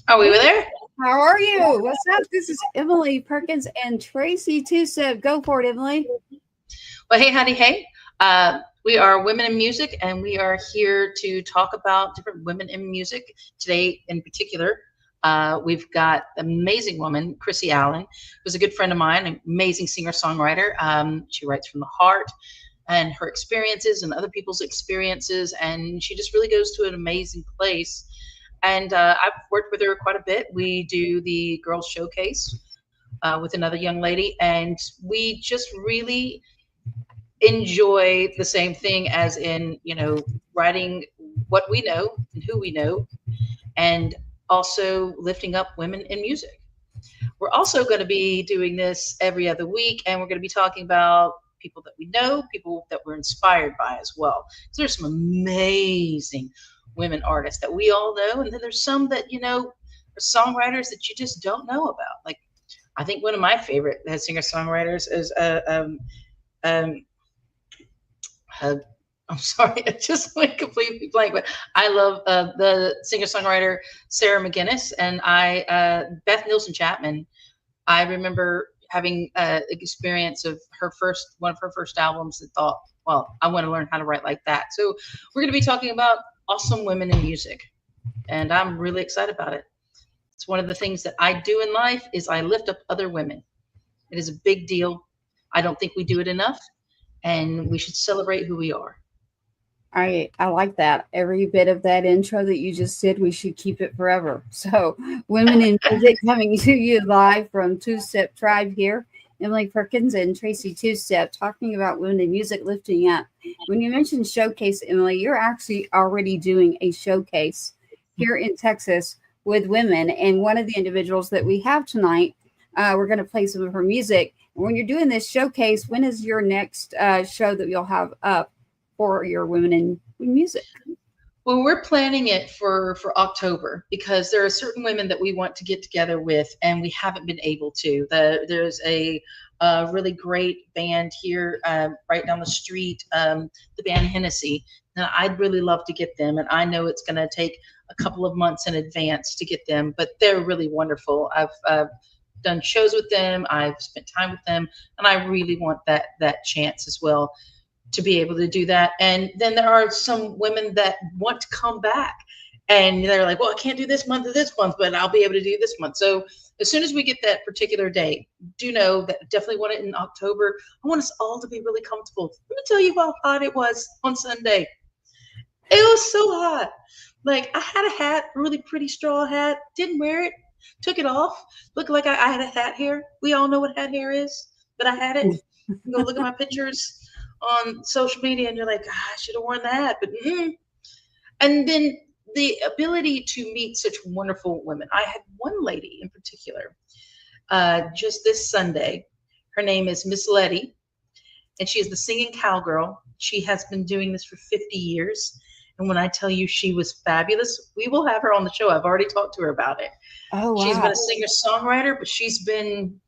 Are we Hey, there? how are you? What's up? This is Emily Perkins and Tracy too. So go for it, Emily. Well, hey, honey, hey. We are Women in Music, and we are here to talk about different women in music. Today, in particular, we've got an amazing woman, Chrissy Allen, who's a good friend of mine, an amazing singer-songwriter. She writes from the heart and her experiences and other people's experiences, and she just really goes to an amazing place. And I've worked with her quite a bit. We do the Girls Showcase with another young lady, and we just really enjoy the same thing as in, writing what we know and who we know, and also lifting up women in music. We're also going to be doing this every other week, and we're going to be talking about people that we know, people that we're inspired by as well. So there's some amazing women artists that we all know, and then there's some that, are songwriters that you just don't know about. Like, I think one of my favorite singer songwriters is um, uh, I'm sorry, I just went completely blank. But I love the singer-songwriter Sarah McGinnis, and Beth Nielsen Chapman. I remember having experience of one of her first albums, and thought, well, I want to learn how to write like that. So we're going to be talking about awesome women in music, and I'm really excited about it. It's one of the things that I do in life is I lift up other women. It is a big deal. I don't think we do it enough, and we should celebrate who we are. I like that. Every bit of that intro that you just did, we should keep it forever. So, Women in Music coming to you live from Two Step Tribe here. Emily Perkins and Tracy Two Step talking about women in music lifting up. When you mentioned showcase, Emily, you're actually already doing a showcase here in Texas with women. And one of the individuals that we have tonight, we're going to play some of her music. When you're doing this showcase, when is your next show that you'll have up for your women in music? Well, we're planning it for October, because there are certain women that we want to get together with, and we haven't been able to. There's a really great band here right down the street, the band Hennessy, and I'd really love to get them. And I know it's going to take a couple of months in advance to get them, but they're really wonderful. I've done shows with them. I've spent time with them, and I really want that chance as well to be able to do that. And then there are some women that want to come back, and they're like, well, I can't do this month or this month, but I'll be able to do this month. So as soon as we get that particular date, do know that I definitely want it in October. I want us all to be really comfortable. Let me tell you how hot it was on Sunday. It was so hot. Like, I had a hat, a really pretty straw hat, didn't wear it, took it off, looked like I had a hat hair. We all know what hat hair is, but I had it. You can go look at my pictures on social media, and you're like, I should have worn that. But and then the ability to meet such wonderful women. I had one lady in particular just this Sunday. Her name is Miss Letty, and she is the singing cowgirl. She has been doing this for 50 years. And when I tell you she was fabulous, we will have her on the show. I've already talked to her about it. Oh, wow. She's been a singer-songwriter, but she's been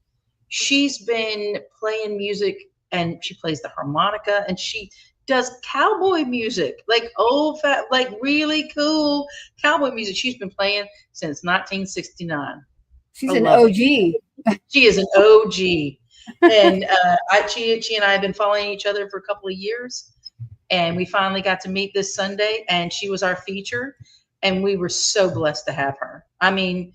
playing music, and she plays the harmonica, and she does cowboy music, like like really cool cowboy music. She's been playing since 1969. She's an OG. She is an OG. And she and I have been following each other for a couple of years, and we finally got to meet this Sunday, and she was our feature, and we were so blessed to have her. I mean,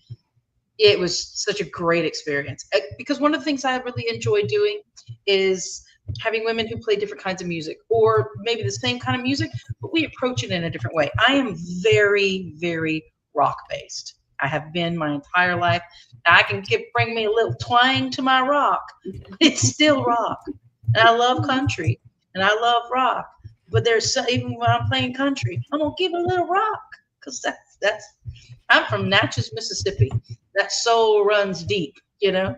it was such a great experience, because one of the things I really enjoy doing is having women who play different kinds of music, or maybe the same kind of music, but we approach it in a different way. I am very, very rock based. I have been my entire life. Now, I can bring me a little twang to my rock. It's still rock. And I love country, and I love rock. But even when I'm playing country, I'm going to give it a little rock, because I'm from Natchez, Mississippi. That soul runs deep, So,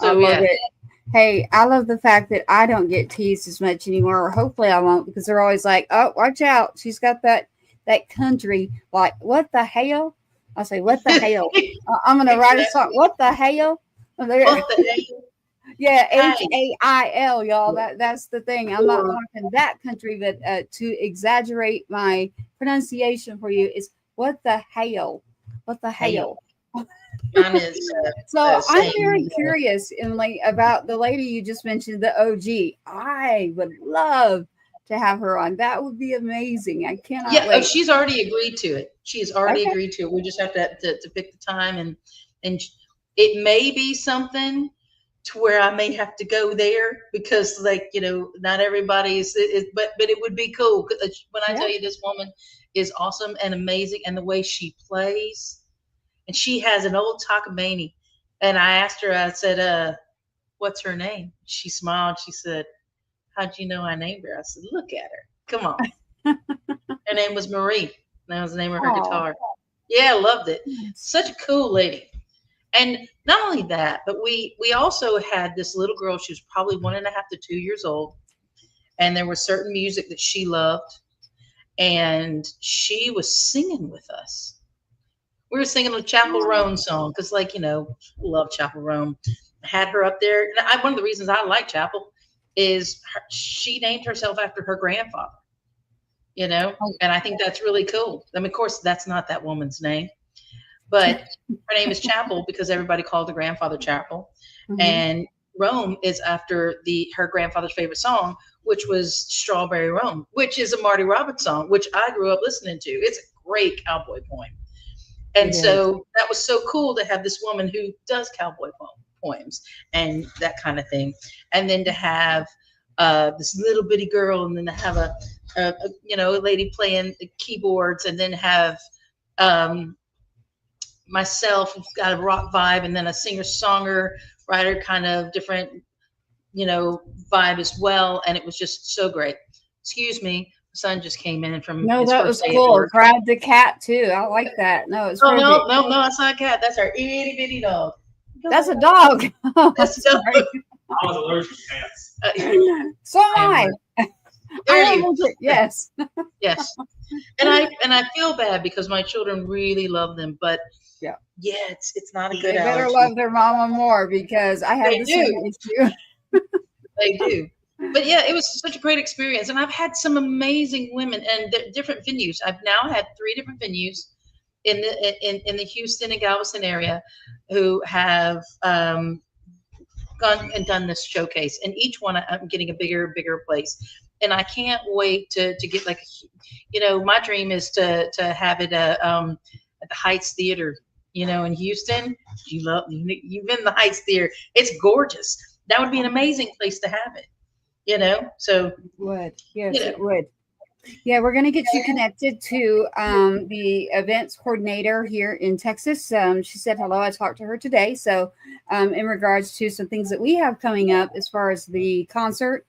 I love it. Hey, I love the fact that I don't get teased as much anymore, or hopefully I won't, because they're always like, oh, watch out. She's got that country, like, what the hell? I say, what the hell? I'm going to write a song. What the hell? What the hell? Yeah, HAIL, y'all. That's the thing. I'm not talking that country, but to exaggerate my pronunciation for you is what the hell? What the hell? Mine is So I'm very saying, curious, Emily, about the lady you just mentioned, the OG. I would love to have her on. That would be amazing. I cannot yeah. Oh, wait. she's already agreed to it. She's already Okay. agreed to it. We just have to pick the time, and it may be something to where I may have to go there because, like, not everybody's. But it would be cool. 'Cause when I Yeah. tell you this woman is awesome and amazing, and the way she plays, and she has an old Takamine. And I asked her, I said, "What's her name?" She smiled. She said, "How'd you know I named her?" I said, "Look at her. Come on." Her name was Marie. That was the name of her Oh, guitar. Yeah, I loved it. yes. Such a cool lady. And not only that, but we also had this little girl. She was probably 1.5 to 2 years old, and there was certain music that she loved, and she was singing with us. We were singing a Chapel Roan song because, like, love Chapel Roan. Had her up there. And one of the reasons I like Chapel is she named herself after her grandfather. Oh, And I think that's really cool. I mean, of course, that's not that woman's name, but her name is Chapel because everybody called her grandfather Chapel. mhm. And Rome is after her grandfather's favorite song, which was Strawberry Rome, which is a Marty Roberts song, which I grew up listening to. It's a great cowboy poem. It And is. so that was so cool to have this woman who does cowboy poems and that kind of thing. And then to have this little bitty girl, and then to have a lady playing the keyboards, and then have um, myself who's got a rock vibe, and then a singer songwriter kind of different vibe as well. And it was just so great. Excuse me, son just came in from No, his that first was day at cool. work. Grab the cat too. I like that. No, it's Oh, no, perfect. no, no, that's not a cat. That's our itty bitty dog. That's a dog. Oh, I'm That's so. sorry. I was allergic to cats. So am I am I. there I am you. allergic. Yes. Yes, and I feel bad because my children really love them, but Yeah. yeah, it's not a They good better allergy. love their mama more because I have They the do, same issue. they do. But yeah, it was such a great experience, and I've had some amazing women and different venues. I've now had 3 different venues in the Houston and Galveston area who have gone and done this showcase, and each one I'm getting a bigger place. And I can't wait to get, like, my dream is to have it at the Heights Theater, in Houston. You've been in the Heights Theater. It's gorgeous. That would be an amazing place to have it. So It would. you Yes, know, it would. Yeah, we're going to get you connected to the events coordinator here in Texas. She said hello. I talked to her today. So, in regards to some things that we have coming up as far as the concert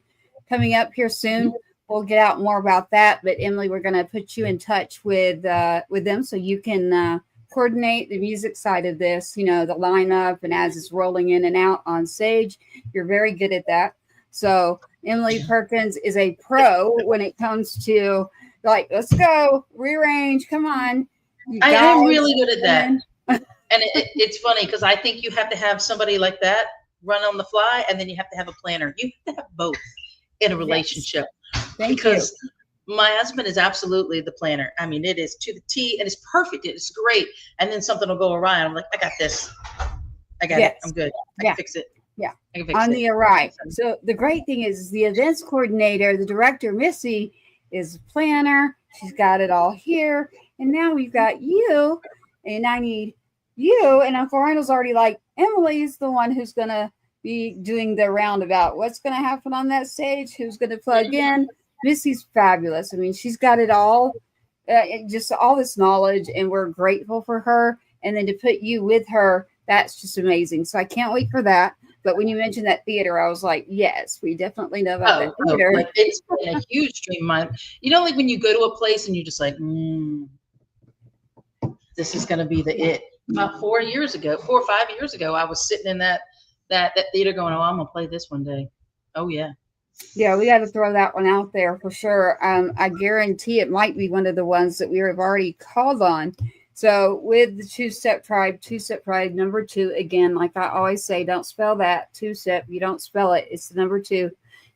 coming up here soon, we'll get out more about that. But Emily, we're going to put you in touch with them so you can coordinate the music side of this. The lineup and as it's rolling in and out on stage. You're very good at that. So Emily Perkins is a pro when it comes to, like, let's go, rearrange, come on. You I guys, am really good at that. women. And it's funny because I think you have to have somebody like that run on the fly, and then you have to have a planner. You have to have both in a Yes. relationship. Thank you. Because my husband is absolutely the planner. I mean, it is to the T, and it's perfect. It's great. And then something will go awry. I'm like, I got this. I got it. I'm good. I Yeah. can fix it. Yeah. I can fix On it. the right. So the great thing is the events coordinator, the director, Missy, is a planner. She's got it all here. And now we've got you, and I need you. And Uncle Randall's already like, Emily's the one who's going to be doing the roundabout. What's going to happen on that stage? Who's going to plug in? Missy's fabulous. I mean, she's got it all, just all this knowledge, and we're grateful for her. And then to put you with her, that's just amazing. So I can't wait for that. But when you mentioned that theater, I was like, yes, we definitely know about that theater. Like, it's been a huge dream of mine. Like when you go to a place and you're just like, this is going to be the it. About 4 or 5 years ago, I was sitting in that theater going, oh, I'm going to play this one day. Oh, yeah. Yeah, we got to throw that one out there for sure. I guarantee it might be one of the ones that we have already called on. So with the two-step tribe number 2, again, like I always say, don't spell that two-step. You don't spell it. It's the number 2,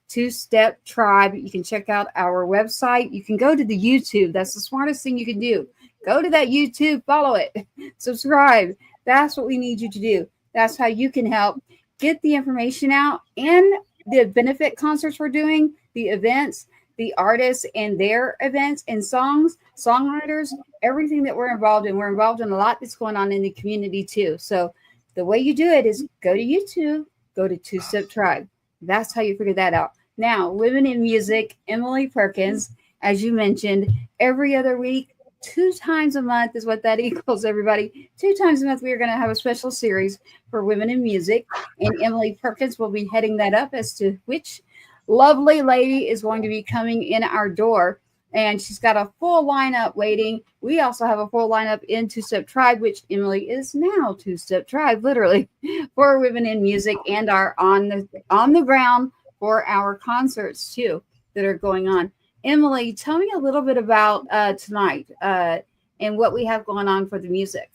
two-step tribe. You can check out our website. You can go to the YouTube. That's the smartest thing you can do. Go to that YouTube, follow it, subscribe. That's what we need you to do. That's how you can help get the information out and the benefit concerts we're doing, the events, the artists and their events and songs, songwriters, everything that we're involved in. We're involved in a lot that's going on in the community too. So the way you do it is go to YouTube, go to Two Step Tribe. That's how you figure that out. Now, Women in Music, Emily Perkins, as you mentioned, every other week, 2 times a month is what that equals, everybody. 2 times a month, we are going to have a special series for Women in Music. And Emily Perkins will be heading that up as to which lovely lady is going to be coming in our door. And she's got a full lineup waiting. We also have a full lineup in Two Step Tribe, which Emily is now Two Step Tribe, literally, for Women in Music and our on the ground for our concerts too that are going on. Emily, tell me a little bit about tonight and what we have going on for the music.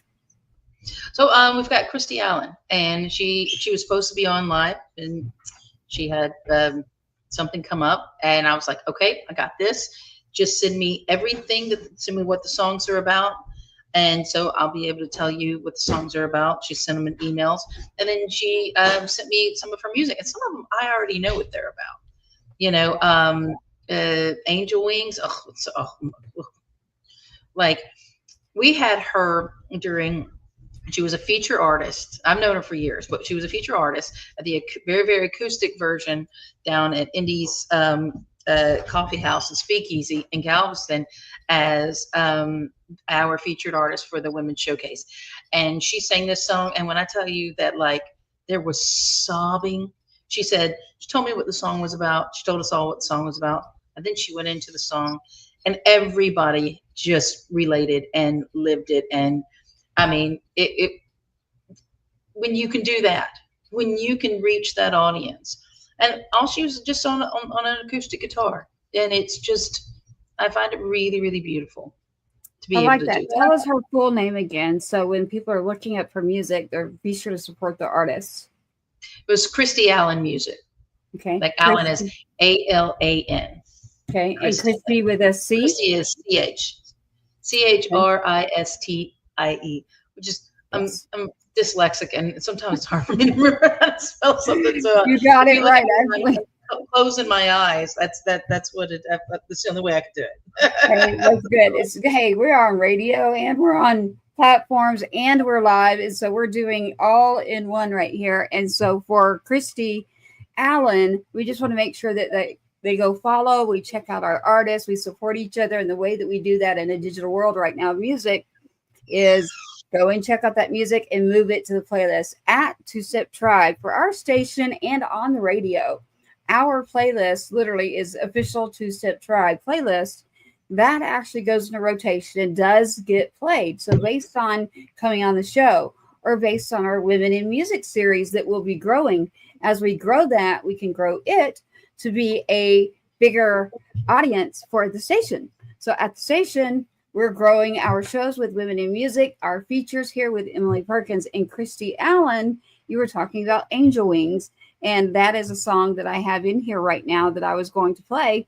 So we've got Christy Allen, and she was supposed to be on live, and she had something come up, and I was like, okay, I got this. Just send me everything, send me what the songs are about, and so I'll be able to tell you what the songs are about. She sent them in emails, and then she sent me some of her music, and some of them I already know what they're about. You know, Angel Wings. Like we had her during. She was a feature artist. I've known her for years, but she was a feature artist at the very, very acoustic version down at Indy's Coffee House and Speakeasy in Galveston as our featured artist for the Women's Showcase. And she sang this song. And when I tell you that, like, there was sobbing, she told me what the song was about. She told us all what the song was about. And then she went into the song, and everybody just related and lived it. And I mean, it when you can do that, when you can reach that audience, and all she was just on an acoustic guitar, and it's just, I find it really, really beautiful to be able to do that. Tell us her full name again, so when people are looking up for music, they're be sure to support the artist. It was Christy Allen Music. Okay, like Allen is ALAN. Okay, and Christy with a C. Christy is CHRISTIE, which is I'm dyslexic, and sometimes it's hard for me to remember how to spell something. So you got it right. Closing my eyes. That's what it. That's the only way I could do it. Hey, that's good. Hey, we're on radio and we're on platforms and we're live, and so we're doing all in one right here. And so for Christy Allen, we just want to make sure that they go follow. We check out our artists. We support each other, and the way that we do that in a digital world right now, music, is go and check out that music and move it to the playlist at Two Step Tribe for our station and on the radio. Our playlist literally is official Two Step Tribe playlist that actually goes in a rotation and does get played. So based on coming on the show or based on our Women in Music series that will be growing, as we grow that, we can grow it to be a bigger audience for the station. So at the station, we're growing our shows with Women in Music, our features here with Emily Perkins and Christy Allen. You were talking about Angel Wings, and that is a song that I have in here right now that I was going to play,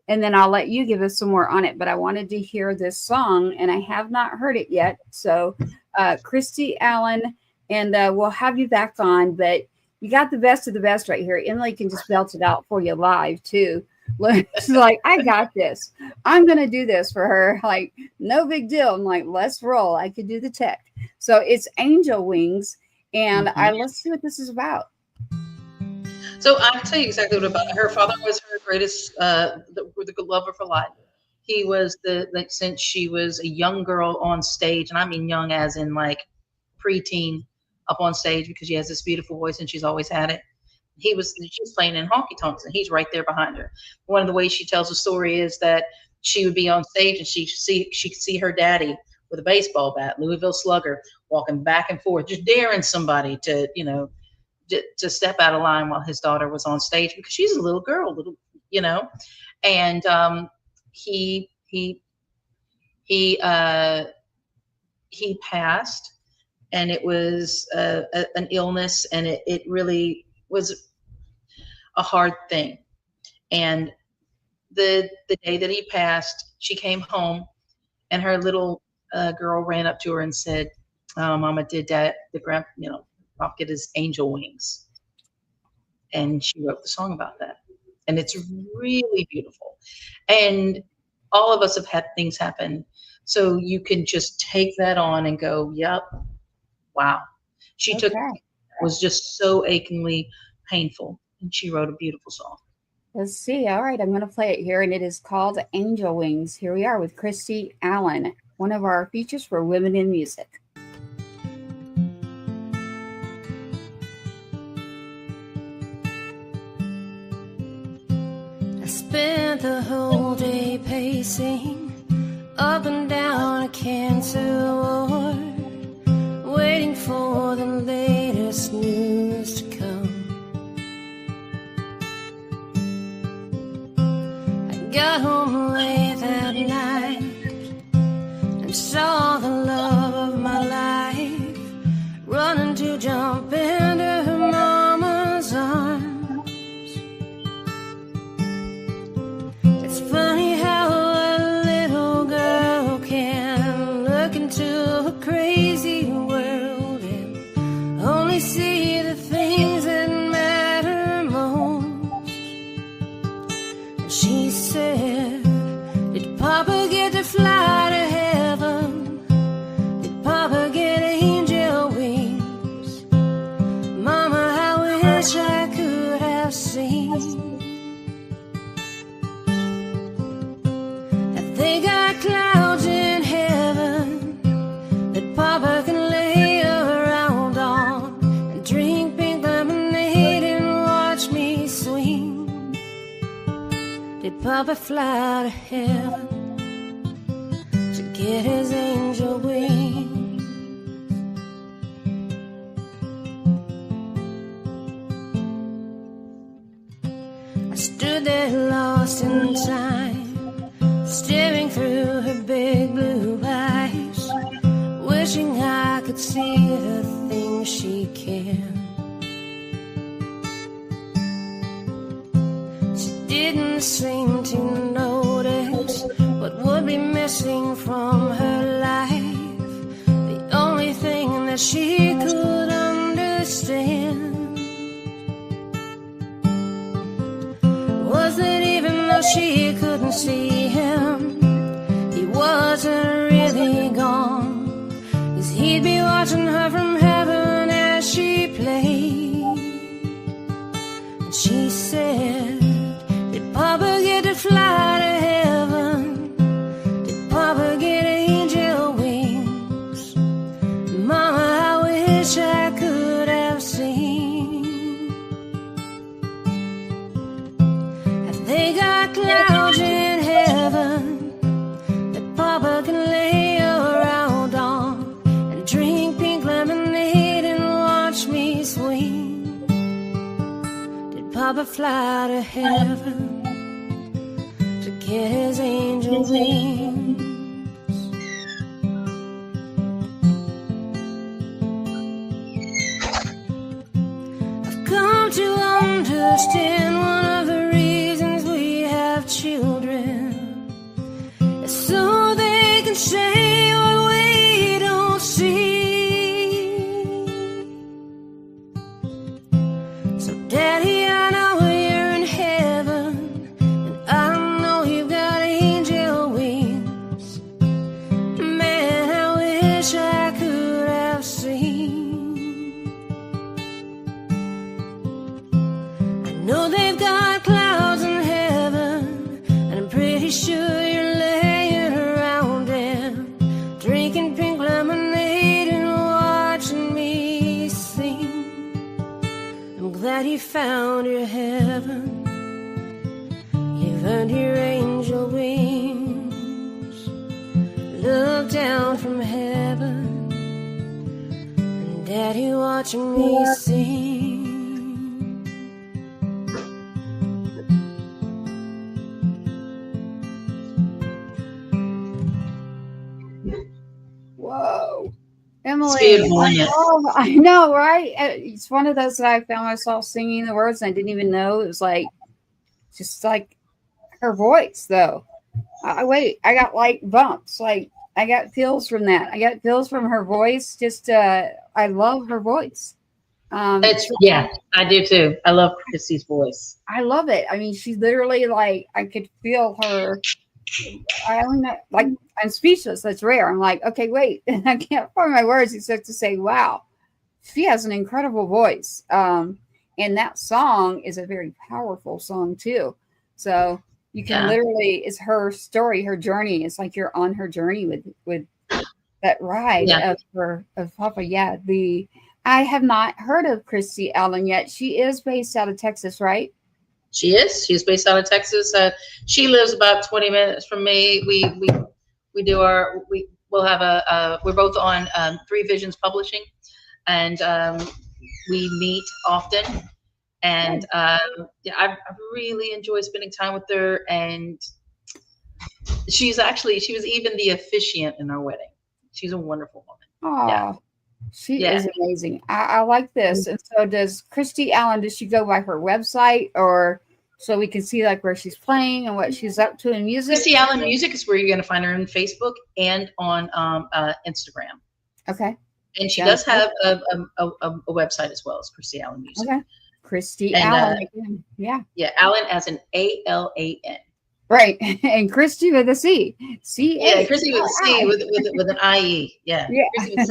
and then I'll let you give us some more on it. But I wanted to hear this song, and I have not heard it yet. So Christy Allen, and we'll have you back on, but you got the best of the best right here. Emily can just belt it out for you live too. She's like, I got this. I'm going to do this for her. Like, no big deal. I'm like, let's roll. I could do the tech. So it's Angel Wings. And let's see what this is about. So I'll tell you exactly what about it. Her father was her greatest, the lover for life. He was since she was a young girl on stage, and I mean young as in like preteen, up on stage, because she has this beautiful voice and she's always had it. She's playing in honky tonks, and he's right there behind her. One of the ways she tells the story is that she would be on stage and she could see her daddy with a baseball bat, Louisville Slugger, walking back and forth, just daring somebody to, to step out of line while his daughter was on stage, because she's a little girl, and he passed, and it was an illness, and it really was a hard thing. And the day that he passed, she came home, and her little girl ran up to her and said, Mama did that. Pop get his angel wings, and she wrote the song about that, and it's really beautiful. And all of us have had things happen, so you can just take that on and go, "Yep, wow." She took was just so achingly painful, and she wrote a beautiful song. Let's see. All right, I'm going to play it here, and it is called Angel Wings. Here we are with Christy Allen, one of our features for Women in Music. I spent the whole day pacing up and down a cancer ward, waiting for the latest news to come. Got home late that night and saw the love of my life running to jump into her mama's arms. It's funny how a little girl can look into a crazy world and only see the things that matter most. She said, did Papa get to fly to heaven? Did Papa get angel wings? Mama, I wish I could have seen that they got clouds in heaven that Papa can lay around on and drink pink lemonade and watch me swing. Did Papa fly to heaven to get his angel wings? I stood there lost in time, staring through her big blue eyes, wishing I could see the things she can. Didn't seem to notice what would be missing from her life. The only thing that she could understand was that even though she couldn't see him, he wasn't really gone, 'cause he'd be watching her from heaven as she played. And she said, Papa get to fly to heaven? Did Papa get angel wings? Mama, I wish I could have seen. Have they got clouds in heaven that Papa can lay around on and drink pink lemonade and watch me swing? Did Papa fly to heaven to get his angel wings? I've come to understand one of the reasons we have children is so they can say what we don't see. So Daddy, I know you're in heaven, and I know you've got angel wings. Man, I wish I could have seen. I know they've got clouds in heaven, and I'm pretty sure you're laying around them, drinking pink lemonade and watching me sing. I'm glad you found your heaven. You've earned your angel wings. Look down from heaven, and Daddy watching me sing. Whoa. Emily, It's beautiful, isn't it? oh, I know, right? It's one of those that I found myself singing the words and I didn't even know. It was like, just like her voice, though. I got like bumps. Like, I got feels from that. I got feels from her voice. Just I love her voice. Yeah, I do too. I love Chrissy's voice. I love it. I mean, she literally like I could feel her. I don't know, like I'm speechless. That's rare. I'm like, okay, wait, I can't find my words except to say, wow, she has an incredible voice. And that song is a very powerful song too. So you can literally, it's her story, her journey. It's like you're on her journey with that ride of Papa. Yeah, I have not heard of Christy Allen yet. She is based out of Texas, right? She is. She's based out of Texas. She lives about 20 minutes from me. We'll have we're both on Three Visions Publishing, and we meet often. And I really enjoy spending time with her. And she was even the officiant in our wedding. She's a wonderful woman. Oh, yeah. She is amazing. I like this. And so does Christy Allen, does she go by her website, or so we can see like where she's playing and what she's up to in music? Christy Allen Music is where you're going to find her on Facebook and on Instagram. Okay. And she does have a website as well as Christy Allen Music. Okay. Christy Allen. Yeah. Yeah. Allen as an ALAN. Right. And Christy with a C. Yeah, Christy with a C with an IE. Yeah. Yeah.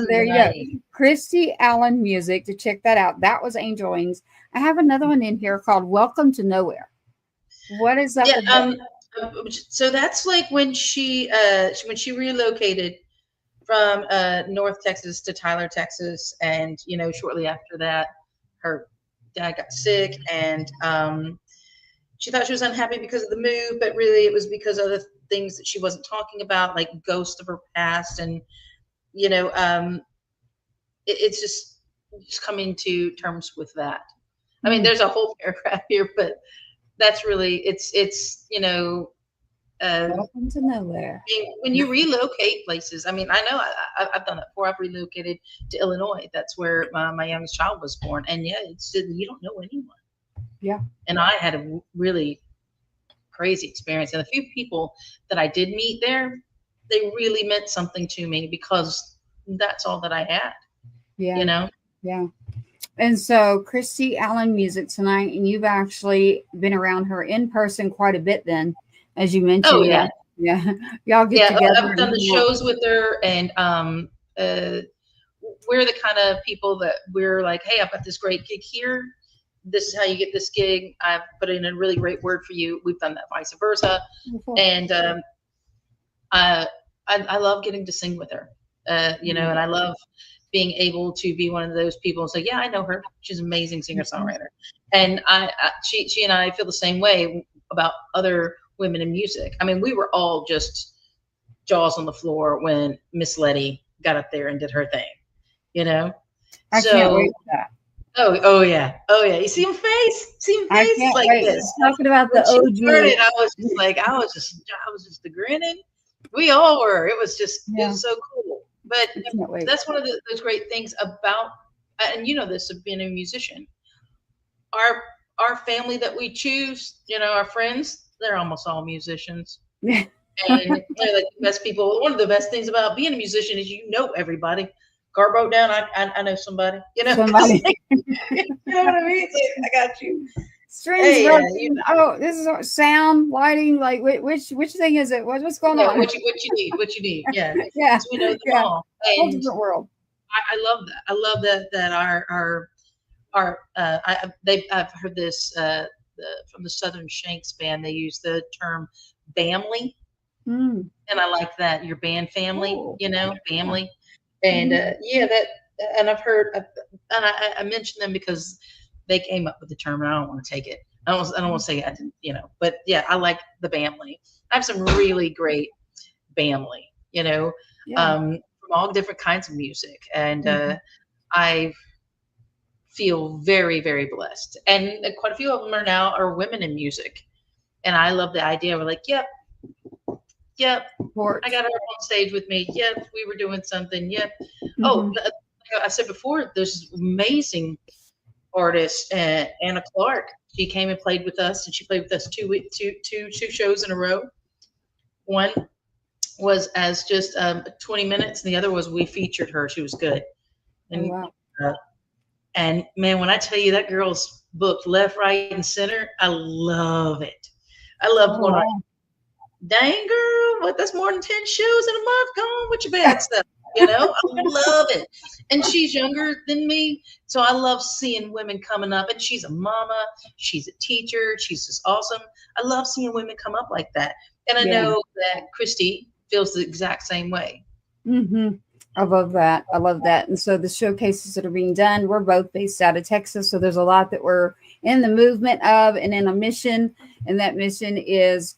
There you go. Christy Allen Music, to check that out. That was Angel Wings. I have another one in here called Welcome to Nowhere. What is that? Yeah. So that's like when she relocated from North Texas to Tyler, Texas, and shortly after that, her dad got sick, and she thought she was unhappy because of the move, but really it was because of the things that she wasn't talking about, like ghosts of her past, and it's just coming to terms with that. I mean, there's a whole paragraph here, but that's really it's Welcome to Nowhere. When you relocate places, I mean, I know I've done that before. I've relocated to Illinois. That's where my youngest child was born, and it's you don't know anyone. Yeah. And I had a really crazy experience, and a few people that I did meet there, they really meant something to me because that's all that I had. Yeah. Yeah. And so Christy Allen Music tonight, and you've actually been around her in person quite a bit then, as you mentioned. Oh, yeah. Yeah. Y'all get together. I've done the shows with her, and we're the kind of people that we're like, hey, I've got this great gig here. This is how you get this gig. I've put in a really great word for you. We've done that vice versa. And I love getting to sing with her, and I love being able to be one of those people and say, yeah, I know her. She's an amazing singer-songwriter. And she and I feel the same way about other women in music. I mean, we were all just jaws on the floor when Miss Letty got up there and did her thing, I can't wait for that. Oh yeah. You see him face? It's like wait. this. Talking about the OG. Started, I was just grinning. We all were. It was just it was so cool. But that's one of those great things about, and this of being a musician. Our family that we choose, our friends, they're almost all musicians. And they're like the best people. One of the best things about being a musician is everybody. Car broke down, I know somebody. Somebody. You know what I mean? I got you. Strings. This is sound, lighting. Like which thing is it? What's going on? What you need? Yeah. Yeah. We know them all. Whole different world. I love that. I love that I've heard this from the Southern Shanks band. They use the term "family," and I like that. Your band family, family. And and I've heard, and I mentioned them because they came up with the term, and I don't want to take it. I don't want to say I didn't, but yeah, I like the family. I have some really great family, from all different kinds of music, and I feel very, very blessed. And quite a few of them are women in music, and I love the idea. We're like, yep. I got her on stage with me. Yep, we were doing something. Yep. Oh, I said before, there's amazing artist Anna Clark. She came and played with us, and she played with us two shows in a row. One was as just 20 minutes, and the other was we featured her. She was good. And, wow. and man, when I tell you that girl's booked left, right, and center, I love it. I love going on. Dang girl, what? That's more than 10 shows in a month. Come on with your bad stuff. I love it. And she's younger than me, so I love seeing women coming up. And she's a mama, she's a teacher, she's just awesome. I love seeing women come up like that. And I know that Christy feels the exact same way. Mm-hmm. I love that. I love that. And so the showcases that are being done, we're both based out of Texas, so there's a lot that we're in the movement of and in a mission. And that mission is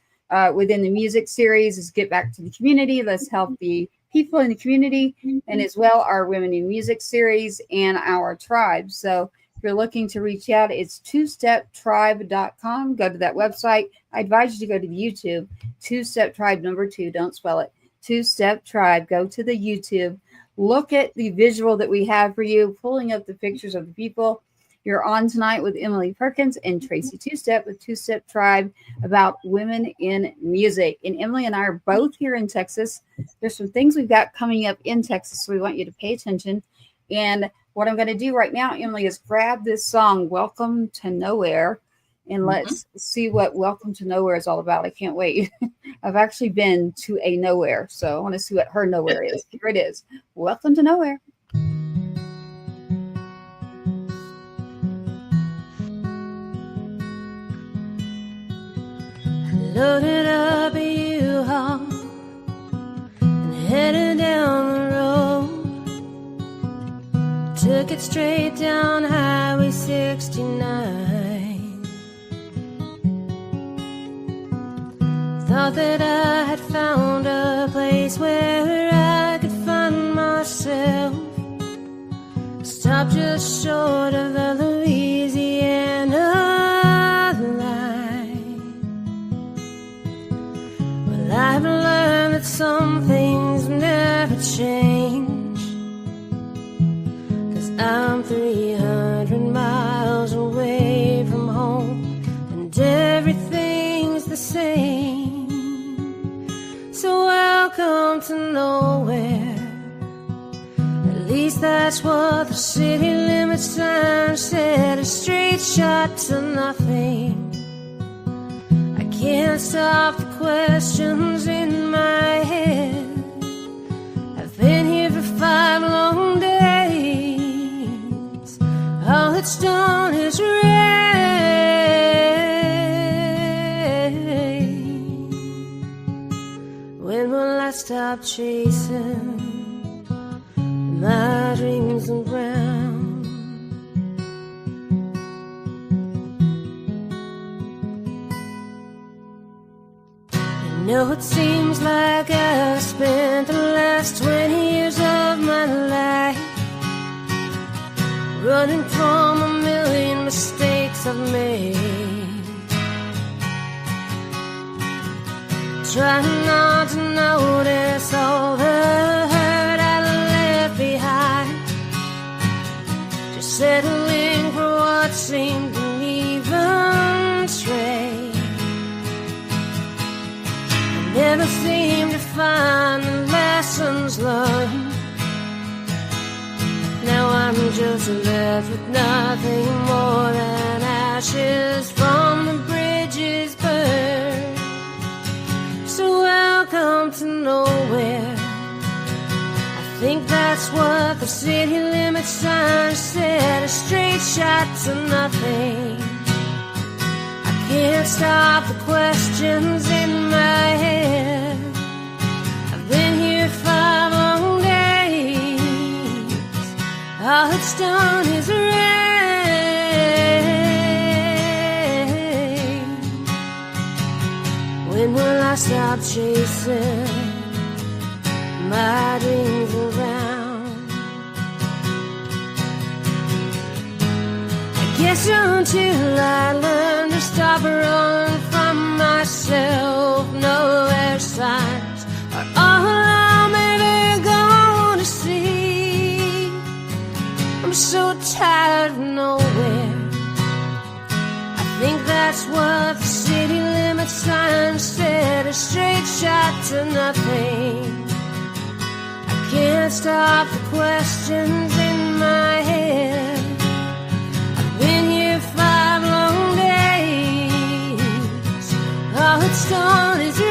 within the music series is get back to the community. Let's help the people in the community, and as well our Women in Music series and our tribe. So if you're looking to reach out, it's twosteptribe.com. Go to that website. I advise you to go to the YouTube, Two-Step Tribe, number 2, don't spell it, Two-Step Tribe. Go to the YouTube. Look at the visual that we have for you, pulling up the pictures of the people. You're on tonight with Emily Perkins and Tracy Two-Step with Two-Step Tribe about women in music. And Emily and I are both here in Texas. There's some things we've got coming up in Texas, so we want you to pay attention. And what I'm going to do right now, Emily, is grab this song, Welcome to Nowhere, and let's see what Welcome to Nowhere is all about. I can't wait. I've actually been to a nowhere, so I want to see what her nowhere is. Here it is. Welcome to Nowhere. Loaded up a U-Haul and headed down the road. Took it straight down Highway 69. Thought that I had found a place where I could find myself. Stopped just short of the Louisiana. I've learned that some things never change, 'cause I'm 300 miles away from home and everything's the same. So welcome to nowhere. At least that's what the city limit sign said. A straight shot to nothing. Can't stop the questions in my head. I've been here for 5 long days. All it's done is rain. When will I stop chasing my dreams around? No, it seems like I've spent the last 20 years of my life running from a million mistakes I've made, trying not to notice all the hurt I left behind, just settling for what seemed an even trade. Never seem to find the lessons learned. Now I'm just left with nothing more than ashes from the bridges burned. So welcome to nowhere. I think that's what the city limit sign said. A straight shot to nothing. Can't stop the questions in my head. I've been here 5 long days. All it's done is rain. When will I stop chasing my dreams around? I guess until I learn to stop running from myself, nowhere signs are all I'm ever gonna see. I'm so tired of nowhere. I think that's what the city limit sign said a straight shot to nothing. I can't stop the questions in my head. I've been here 5 long days. All it's done is rain.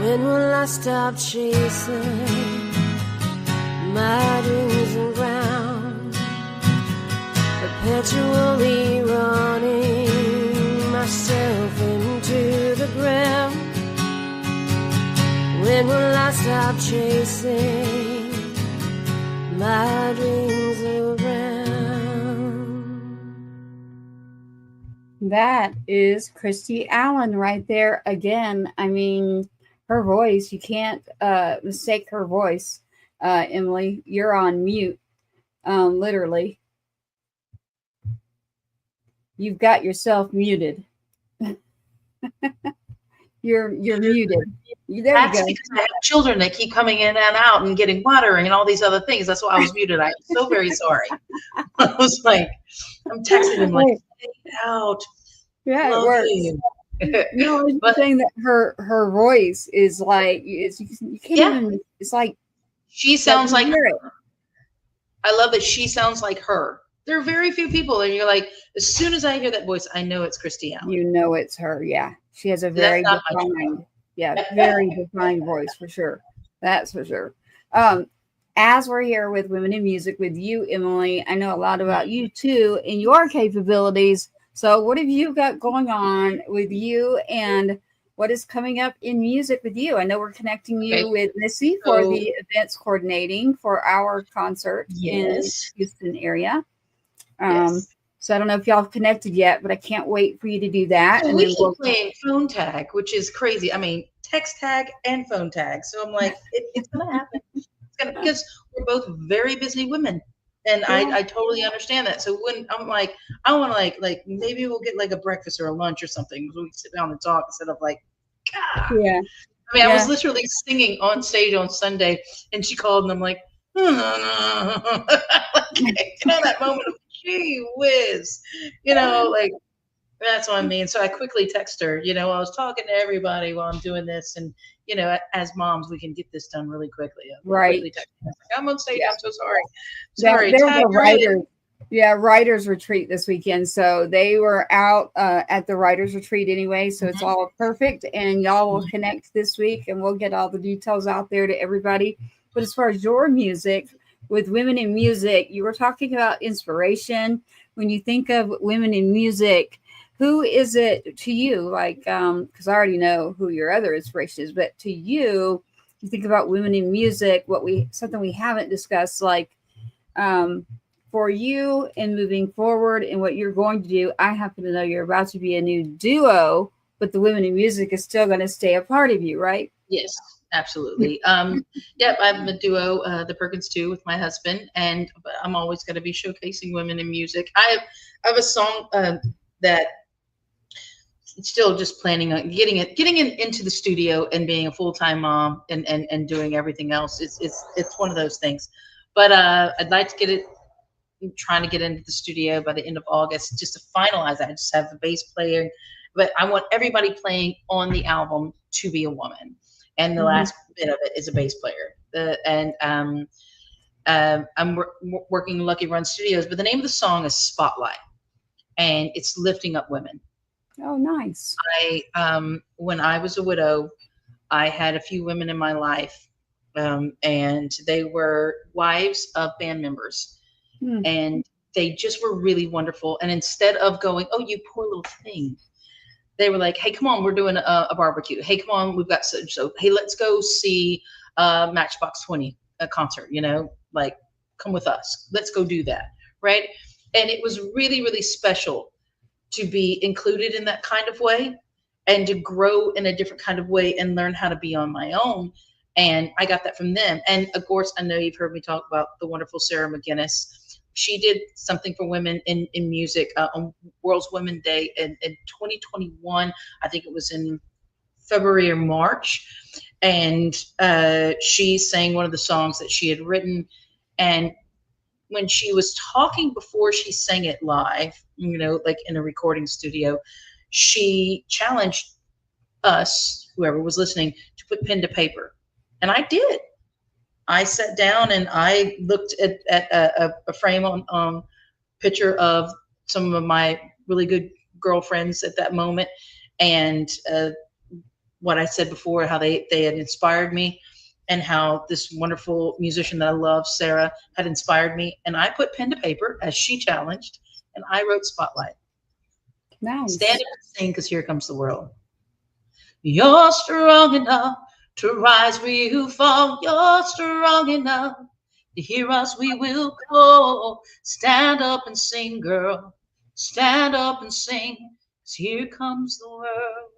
When will I stop chasing my dreams and ground, perpetually running myself into the ground? When will I stop chasing my dreams around? That is Christy Allen right there again. I mean, her voice, you can't mistake her voice. Emily, you're on mute. Literally. You've got yourself muted. You're muted. There That's you go. because I have children that keep coming in and out and getting watering and all these other things. That's why I was muted. I'm so very sorry. I was like, I'm texting him like, get out. Yeah, Love it works. you. No, I was But- saying that her voice is like, you can't even, it's like, She sounds like hear it. I love that she sounds like her. There are very few people, and you're like, as soon as I hear that voice, I know it's Christy Allen. You know it's her. Yeah. She has a That's very not my defined, very defined voice for sure. That's for sure. As we're here with Women in Music with you, Emily, I know a lot about you too and your capabilities. So what have you got going on with you, and what is coming up in music with you? I know we're connecting you with Missy for the events coordinating for our concert in Houston area. So I don't know if y'all have connected yet, but I can't wait for you to do that. So and we then keep playing phone tag, which is crazy. I mean, text tag and phone tag. So I'm like, it's going to happen. It's gonna, because we're both very busy women. And I totally understand that. So when I'm like, I want to like maybe we'll get like a breakfast or a lunch or something. So we can sit down and talk instead of like, God. Yeah. I mean, I was literally singing on stage on Sunday, and she called, and I'm like, you know, that moment of gee whiz, like that's what I mean. So I quickly text her, I was talking to everybody while I'm doing this, and as moms, we can get this done really quickly. Right. Quickly text her. I'm on stage. I'm so sorry. There's a writer. Yeah, writers retreat this weekend. So they were out at the writers retreat anyway. So it's all perfect. And y'all will connect this week, and we'll get all the details out there to everybody. But as far as your music, with Women in Music, you were talking about inspiration. When you think of women in music, who is it to you? Like, because I already know who your other inspiration is, but to you, you think about women in music, something we haven't discussed, like, for you and moving forward and what you're going to do. I happen to know you're about to be a new duo, but the Women in Music is still going to stay a part of you, right? Yes, absolutely. Yep, I'm a duo, the Perkins 2 with my husband, and I'm always going to be showcasing women in music. I have a song that still just planning on getting it into the studio and being a full-time mom and doing everything else. It's one of those things, but I'd like to get it. I'm trying to get into the studio by the end of August just to finalize that. I just have the bass player, but I want everybody playing on the album to be a woman. And the last bit of it is a bass player. I'm working Lucky Run Studios, but the name of the song is Spotlight, and it's lifting up women. Oh, nice. When I was a widow, I had a few women in my life, and they were wives of band members. And they just were really wonderful. And instead of going, oh, you poor little thing, they were like, hey, come on, we're doing a barbecue. Hey, come on, we've got so hey, let's go see Matchbox 20, a concert, like, come with us. Let's go do that, right? And it was really, really special to be included in that kind of way and to grow in a different kind of way and learn how to be on my own. And I got that from them. And of course, I know you've heard me talk about the wonderful Sarah McGinnis. She did something for women in music on World's Women's Day in 2021. I think it was in February or March. And she sang one of the songs that she had written. And when she was talking before she sang it live, you know, like in a recording studio, she challenged us, whoever was listening, to put pen to paper. And I did. I sat down and I looked at a frame on picture of some of my really good girlfriends at that moment, and what I said before, how they had inspired me, and how this wonderful musician that I love, Sarah, had inspired me. And I put pen to paper as she challenged, and I wrote Spotlight. Nice. Stand up and sing, because here comes the world. You're strong enough to rise where you fall. You're strong enough to hear us. We will call. Stand up and sing, girl. Stand up and sing, 'cause here comes the world.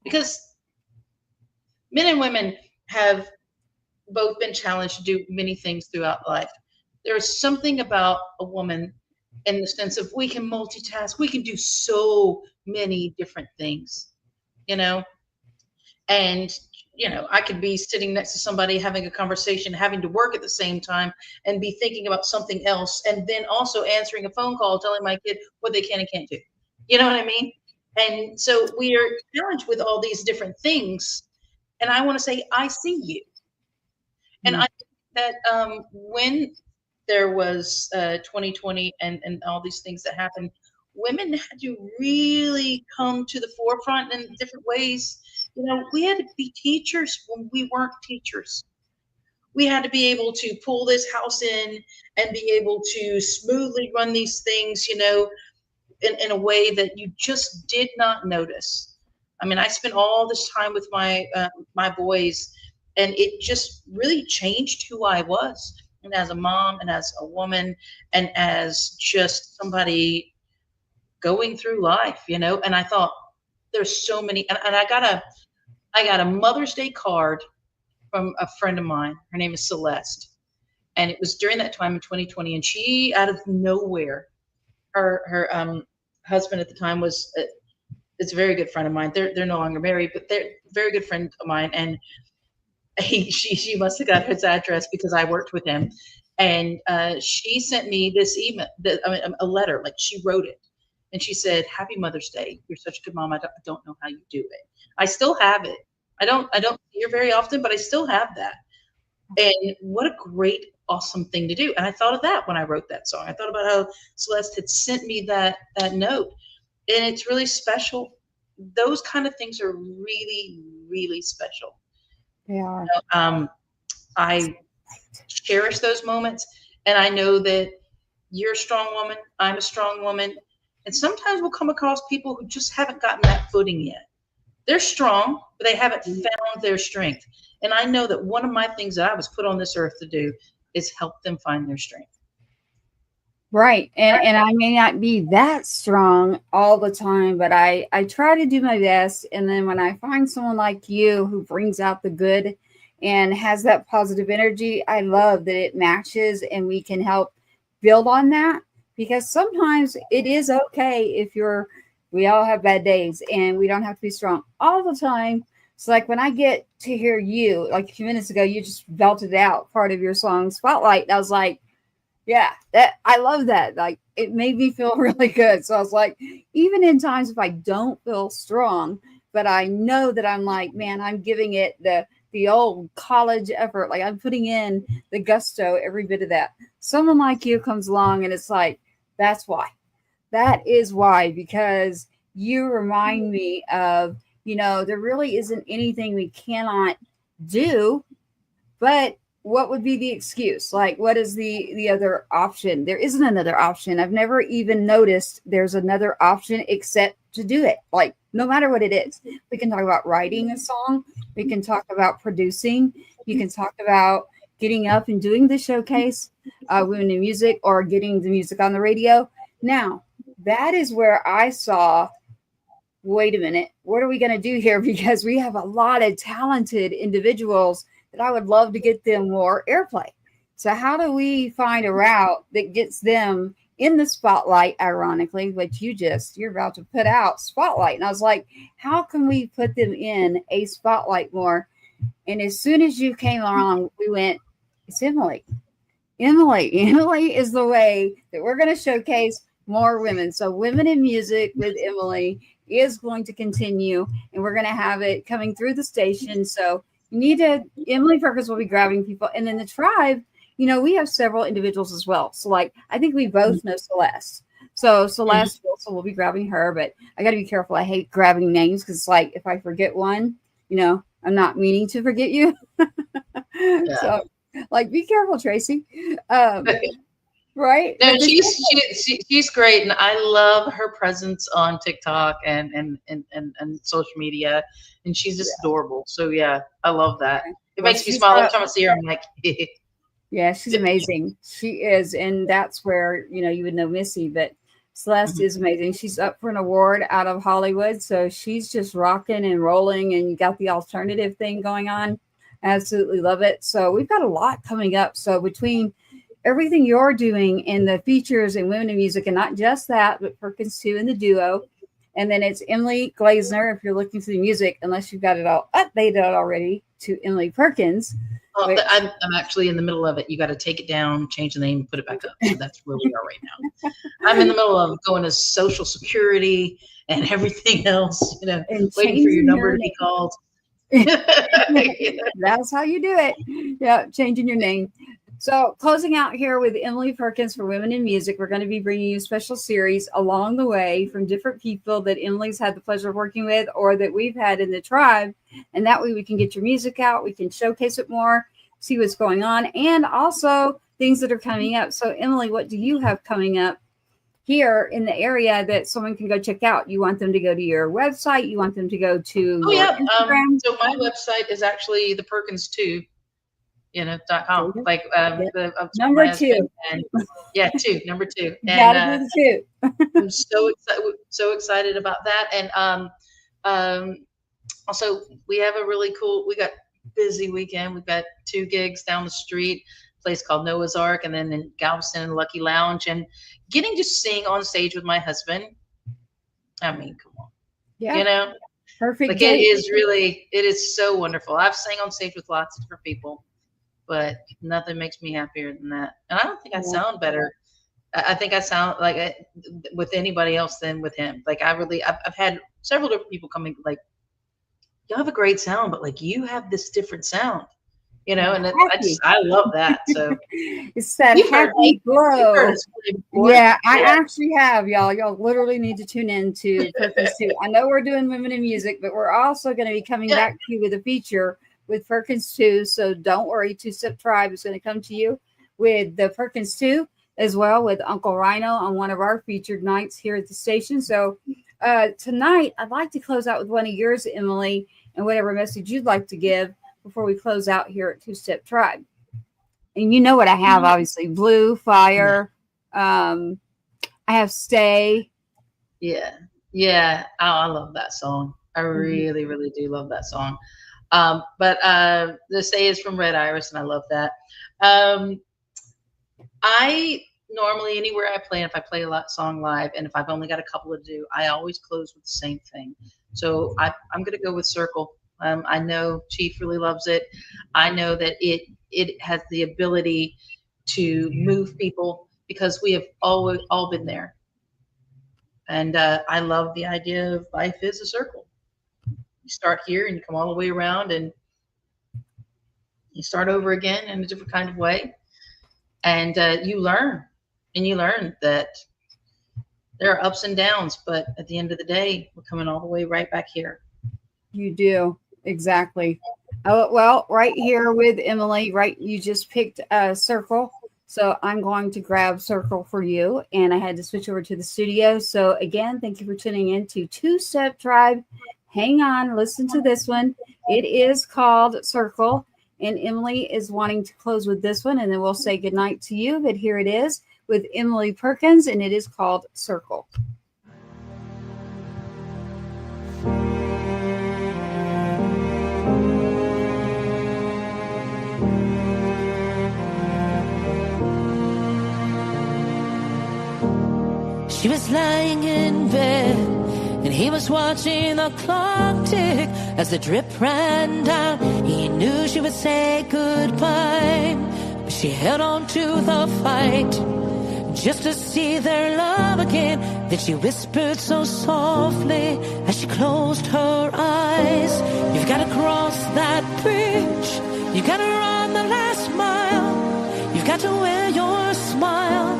Because men and women have both been challenged to do many things throughout life. There's something about a woman in the sense of we can multitask. We can do so many different things, you know? And, you know, I could be sitting next to somebody having a conversation, having to work at the same time, and be thinking about something else, and then also answering a phone call telling my kid what they can and can't do. You know what I mean? And so we are challenged with all these different things. And I want to say, I see you. And I think that when there was 2020 and all these things that happened, women had to really come to the forefront in different ways. You know, we had to be teachers when we weren't teachers. We had to be able to pull this house in and be able to smoothly run these things, you know, in a way that you just did not notice. I mean, I spent all this time with my boys, and it just really changed who I was, and as a mom, and as a woman, and as just somebody going through life, you know. And I thought, there's so many, and I got a Mother's Day card from a friend of mine. Her name is Celeste, and it was during that time in 2020. And she, out of nowhere, her husband at the time was it's a very good friend of mine. They're no longer married, but they're a very good friend of mine. And she must have got his address because I worked with him. And she sent me this email, a letter, like she wrote it. And she said, "Happy Mother's Day. You're such a good mom. I don't know how you do it." I still have it. I don't see her very often, but I still have that. And what a great, awesome thing to do. And I thought of that when I wrote that song. I thought about how Celeste had sent me that note. And it's really special. Those kind of things are really, really special. They are. You know, I cherish those moments. And I know that you're a strong woman. I'm a strong woman. And sometimes we'll come across people who just haven't gotten that footing yet. They're strong, but they haven't found their strength. And I know that one of my things that I was put on this earth to do is help them find their strength. Right. And I may not be that strong all the time, but I try to do my best. And then when I find someone like you who brings out the good and has that positive energy, I love that it matches and we can help build on that. Because sometimes it is okay if we all have bad days and we don't have to be strong all the time. It's like when I get to hear you, like a few minutes ago, you just belted out part of your song Spotlight. And I was like, yeah, I love that. Like it made me feel really good. So I was like, even in times if I don't feel strong, but I know that I'm like, man, I'm giving it the old college effort. Like I'm putting in the gusto, every bit of that. Someone like you comes along and it's like, that's why. That is why, because you remind me of, you know, there really isn't anything we cannot do, but what would be the excuse? Like, what is the other option? There isn't another option. I've never even noticed there's another option except to do it. Like, no matter what it is, we can talk about writing a song. We can talk about producing. You can talk about getting up and doing the showcase, Women in Music, or getting the music on the radio. Now, that is where I saw, wait a minute, what are we going to do here? Because we have a lot of talented individuals that I would love to get them more airplay. So how do we find a route that gets them in the spotlight, ironically, which you're about to put out Spotlight. And I was like, how can we put them in a spotlight more? And as soon as you came along, we went, it's Emily. Emily is the way that we're going to showcase more women. So Women in Music with Emily is going to continue, and we're going to have it coming through the station. So you need to, Emily Perkins will be grabbing people. And then the tribe, we have several individuals as well. So like, I think we both know Celeste. So Celeste Wilson will be grabbing her, but I got to be careful. I hate grabbing names because it's like, if I forget one, I'm not meaning to forget you. Yeah. So like, be careful, Tracy. Right? No, she's great, and I love her presence on TikTok and social media, and she's just adorable. So yeah, I love that. It makes me smile every time I see her. I'm like, yeah, she's amazing. She is, and that's where you would know Missy, but Celeste is amazing. She's up for an award out of Hollywood, so she's just rocking and rolling, and you got the alternative thing going on. Absolutely love it. So we've got a lot coming up. So between everything you're doing and the features and Women in Music, and not just that, but Perkins too, and the duo. And then it's Emily Glazener, if you're looking for the music, unless you've got it all updated already to Emily Perkins. Oh, I'm actually in the middle of it. You got to take it down, change the name, put it back up. So that's where we are right now. I'm in the middle of going to Social Security and everything else, and waiting for your number to be called. That's how you do it. Yeah, changing your name. So closing out here with Emily Perkins for Women in Music, we're going to be bringing you special series along the way from different people that Emily's had the pleasure of working with or that we've had in the tribe. And that way we can get your music out. We can showcase it more, see what's going on, and also things that are coming up. So Emily, what do you have coming up here in the area that someone can go check out? You want them to go to your website? You want them to go to Instagram? So my website is actually the Perkins 2. .com. Like number 2. And, yeah, 2, number 2. And do the 2. I'm so excited about that. And also we have we got busy weekend. We've got 2 gigs down the street, a place called Noah's Ark, and then in Galveston and Lucky Lounge, and getting to sing on stage with my husband. I mean, come on. Yeah. Perfect. Like it is so wonderful. I've sang on stage with lots of different people, but nothing makes me happier than that. And I don't think I sound better. I think I sound like with anybody else than with him. Like I've had several different people coming like, you have a great sound, but like you have this different sound, and I love that. So it's that happy glow. Yeah, I actually have, y'all. Y'all literally need to tune in to Perkins too. I know we're doing Women in Music, but we're also going to be coming back to you with a feature with Perkins 2. So don't worry, 2-Step Tribe is going to come to you with the Perkins 2 as well with Uncle Rhino on one of our featured nights here at the station. So tonight, I'd like to close out with one of yours, Emily, and whatever message you'd like to give before we close out here at 2-Step Tribe. And you know what I have, obviously. Blue, Fire. I have Stay. Yeah. Oh, I love that song. I really, really do love that song. But the Stay is from Red Iris, and I love that. I normally, anywhere I play, if I play a song live, and if I've only got a couple to do, I always close with the same thing. So I'm going to go with Circle. I know Chief really loves it. I know that it has the ability to move people because we have all been there. And I love the idea of life is a circle. You start here and you come all the way around and you start over again in a different kind of way. And you learn that there are ups and downs, but at the end of the day, we're coming all the way right back here. You do. Exactly. Oh, well, right here with Emily, right? You just picked a Circle. So I'm going to grab Circle for you. And I had to switch over to the studio. So again, thank you for tuning in to 2-Step Tribe. Hang on, listen to this one. It is called Circle. And Emily is wanting to close with this one. And then we'll say goodnight to you. But here it is with Emily Perkins. And it is called Circle. She was lying in bed, and he was watching the clock tick as the drip ran down. He knew she would say goodbye, She held on to the fight just to see their love again. Then she whispered so softly as she closed her eyes, you've got to cross that bridge, you got to run the last mile, you've got to wear your smile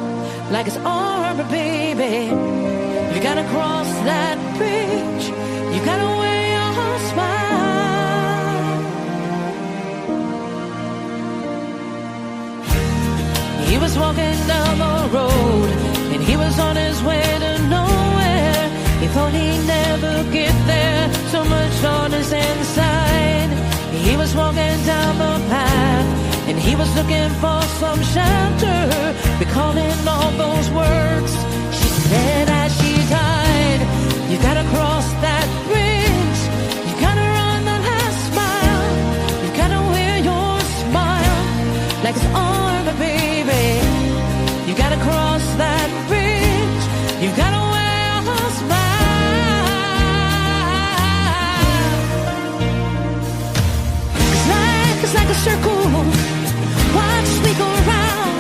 like it's armor, baby. You got to cross that bridge, you got to wear your smile. He was walking down the road and he was on his way to nowhere. He thought he'd never get there, so much on his inside. He was walking down the path and he was looking for some shelter, recalling all those words she said as she died. You gotta cross that bridge, you gotta run the last mile, you gotta wear your smile like it's armor, baby. You gotta cross that bridge, you gotta wear your smile. 'Cause life is like a circle, watch me go around.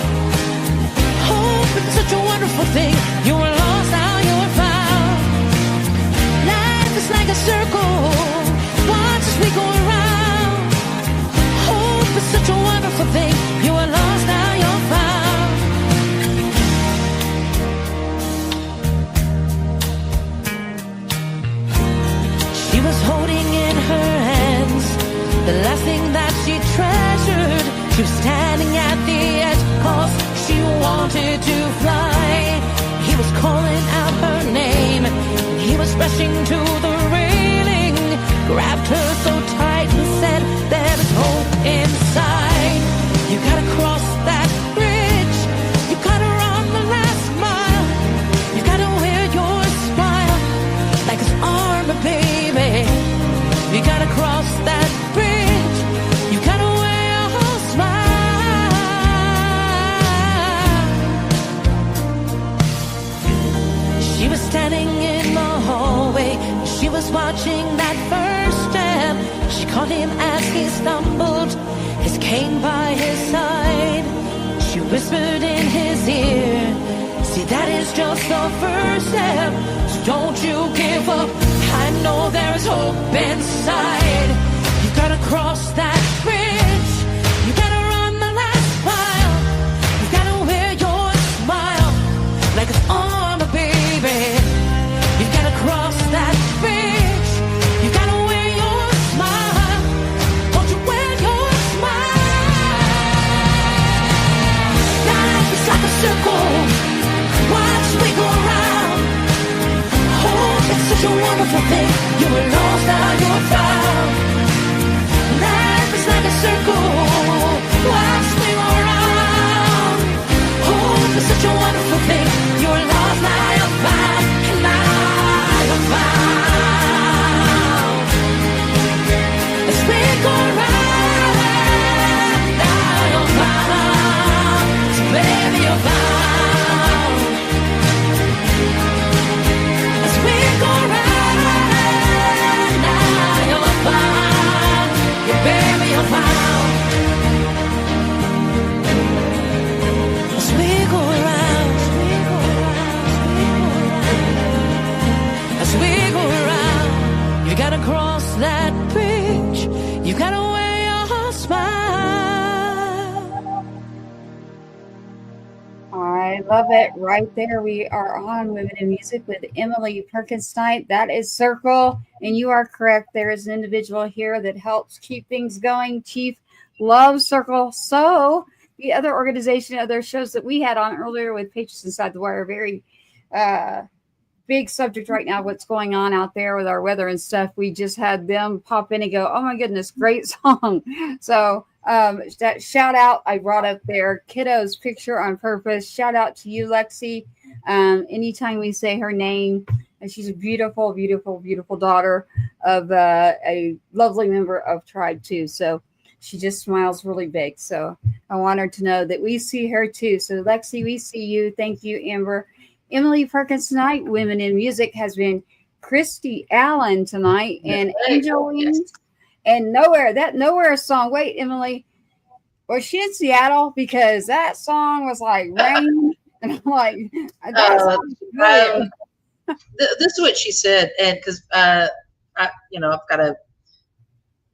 Hope is such a wonderful thing, you were lost, now you're found. Life is like a circle, watch as we go around. Hope is such a wonderful thing, you were lost, now you're found. She was holding in her hands the last thing that she treasured. She was standing at the edge cause she wanted to fly. He was calling out her name and he was rushing to the railing, grabbed her so tight and said there is hope inside. You gotta cross that bridge, you gotta run the last mile, you gotta wear your smile like it's armor, baby. You gotta cross that bridge, you gotta wear your smile. She was standing in the hallway, she was watching that first step. She caught him as he stumbled, his cane by his side. She whispered in his ear, see, that is just the first step, so don't you give up, I know there is hope inside. You gotta cross that bridge, you gotta run the last mile, you gotta wear your smile like it's armor, baby. You gotta cross that bridge, you gotta wear your smile, won't you wear your smile. Life is like a circle, watch we go around. Hope it's such a wonderful thing, you were lost, now you're found. Life is like a circle, watch me go around. Hope is such a wonderful thing, you were lost, now you're found. And now you're found. As we go around, now you're found. So baby, you're found. As we go around, now you're found. Yeah, baby, you're found. As we go around, as we go around, you gotta cross that bridge, you gotta wear your smile. I love it. Right there, we are on Women in Music with Emily Perkins tonight. That is Circle, and you are correct. There is an individual here that helps keep things going. Chief loves Circle. So the other organization, other shows that we had on earlier with Patriots Inside the Wire, very big subject right now, what's going on out there with our weather and stuff. We just had them pop in and go, oh my goodness, great song. So that shout out, I brought up their kiddo's picture on purpose. Shout out to you, Lexi. Anytime we say her name, and she's a beautiful, beautiful, beautiful daughter of a lovely member of Tribe too. So she just smiles really big. So I want her to know that we see her too. So Lexi, we see you. Thank you, Amber. Emily Perkins tonight. Women in Music has been Christy Allen tonight and Angel Wings and Nowhere. That Nowhere song. Wait, Emily. Was she in Seattle? Because that song was like rain. And I'm like, that's brilliant. This is what she said. And because, I've got to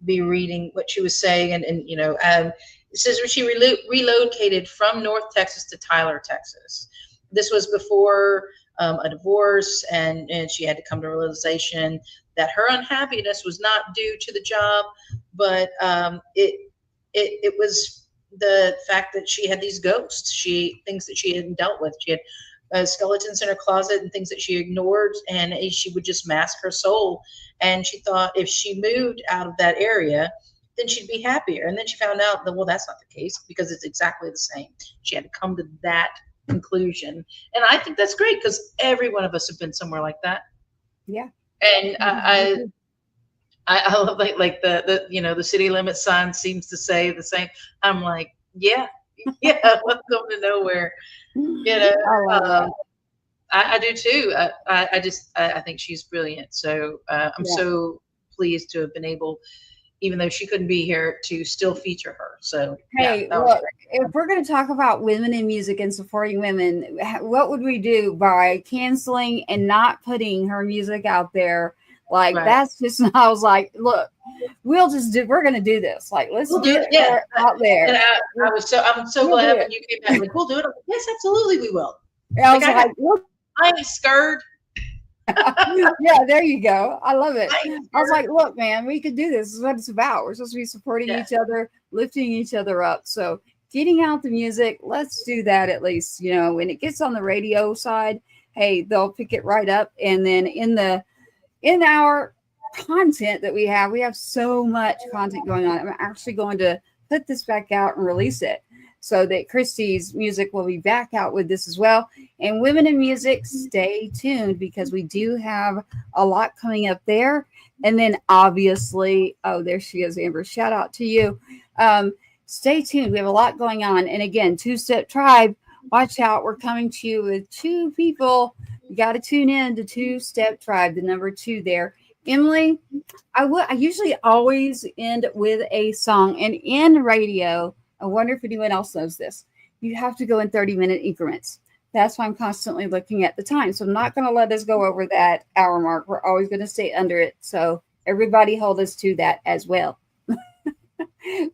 be reading what she was saying. And it says when she relocated from North Texas to Tyler, Texas. This was before a divorce, and she had to come to realization that her unhappiness was not due to the job, but it was the fact that she had these ghosts, things that she hadn't dealt with. She had skeletons in her closet and things that she ignored, and she would just mask her soul. And she thought if she moved out of that area, then she'd be happier. And then she found out that, well, that's not the case, because it's exactly the same. She had to come to that conclusion. And I think that's great, because every one of us have been somewhere like that. Yeah. And I love like the city limit sign seems to say the same. I'm like, yeah, welcome to nowhere. I do too. I think she's brilliant. So I'm so pleased to have been able, even though she couldn't be here, to still feature her. So hey, look, if we're going to talk about women in music and supporting women, what would we do by canceling and not putting her music out there? Like, that's just, I was like, look, we're going to do this. Like, let's do it out there. And I'm so glad when you came back, like, we'll do it. I'm like, yes, absolutely, we will. And I was like, look, I ain't scared. Yeah, there you go. I love it. I was like, look, man, we could do this. This is what it's about. We're supposed to be supporting each other, lifting each other up. So getting out the music, let's do that at least. When it gets on the radio side, hey, they'll pick it right up. And then in our content that we have so much content going on. I'm actually going to put this back out and release it so that Christy's music will be back out with this as well. And Women in Music, stay tuned, because we do have a lot coming up there. And then obviously, there she is, Amber. Shout out to you. Stay tuned. We have a lot going on. And again, Two Step Tribe, watch out. We're coming to you with 2 people. You got to tune in to Two Step Tribe, the number 2 there. Emily, I usually always end with a song. And in radio, I wonder if anyone else knows this, you have to go in 30-minute increments. That's why I'm constantly looking at the time. So I'm not going to let us go over that hour mark. We're always going to stay under it. So everybody hold us to that as well.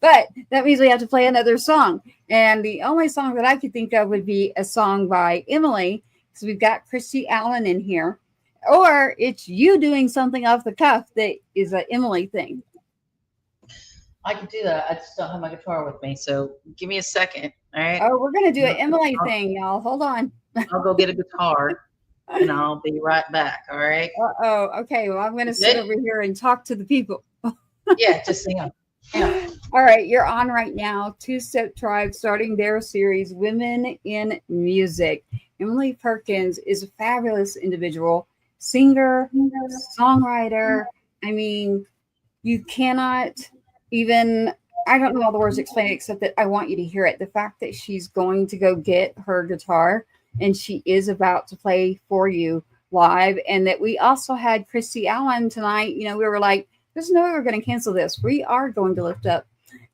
But that means we have to play another song. And the only song that I could think of would be a song by Emily, because we've got Christy Allen in here. Or it's you doing something off the cuff that is an Emily thing. I can do that. I just don't have my guitar with me. So give me a second. All right. Oh, we're going to do an Emily thing, y'all. Hold on. I'll go get a guitar and I'll be right back. All right. Okay. Well, I'm going to sit over here and talk to the people. Yeah, just sing them. Yeah. All right. You're on right now. Two Step Tribe starting their series, Women in Music. Emily Perkins is a fabulous individual, singer, songwriter. I mean, you cannot even, I don't know all the words to explain it, except that I want you to hear it. The fact that she's going to go get her guitar and she is about to play for you live. And that we also had Christy Allen tonight. We were like, there's no way we're going to cancel this. We are going to lift up